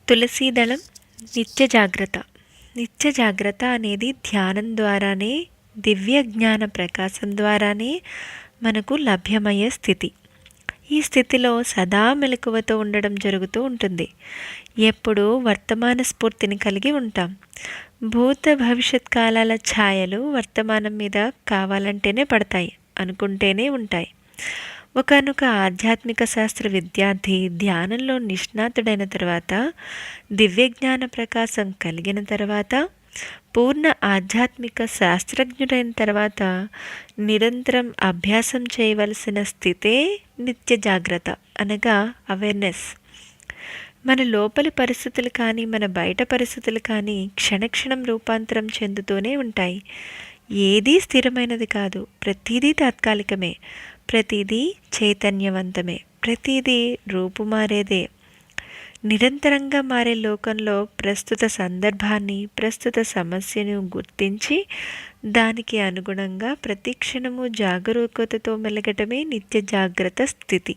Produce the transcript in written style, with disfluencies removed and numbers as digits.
తులసీ దళం నిత్య జాగ్రత్త. నిత్య జాగ్రత్త అనేది ధ్యానం ద్వారానే, దివ్య జ్ఞాన ప్రకాశం ద్వారానే మనకు లభ్యమయ్యే స్థితి. ఈ స్థితిలో సదా మెలకువతో ఉండడం జరుగుతూ ఉంటుంది. ఎప్పుడూ వర్తమాన స్ఫూర్తిని కలిగి ఉంటాం. భూత భవిష్యత్ కాలాల ఛాయలు వర్తమానం మీద కావాలంటేనే పడతాయి, అనుకుంటేనే ఉంటాయి. ఒకానొక ఆధ్యాత్మిక శాస్త్ర విద్యార్థి ధ్యానంలో నిష్ణాతుడైన తర్వాత, దివ్యజ్ఞాన ప్రకాశం కలిగిన తర్వాత, పూర్ణ ఆధ్యాత్మిక శాస్త్రజ్ఞుడైన తర్వాత నిరంతరం అభ్యాసం చేయవలసిన స్థితే నిత్య జాగ్రత్త, అనగా అవేర్నెస్. మన లోపలి పరిస్థితులు కానీ, మన బయట పరిస్థితులు కానీ క్షణక్షణం రూపాంతరం చెందుతూనే ఉంటాయి. ఏదీ స్థిరమైనది కాదు. ప్రతిదీ తాత్కాలికమే, ప్రతిదీ చైతన్యవంతమే, ప్రతిదీ రూపుమారేదే. నిరంతరంగా మారే లోకంలో ప్రస్తుత సందర్భాన్ని, ప్రస్తుత సమస్యను గుర్తించి దానికి అనుగుణంగా ప్రతి క్షణము జాగరూకతతో మెలగటమే నిత్య జాగ్రత్త స్థితి.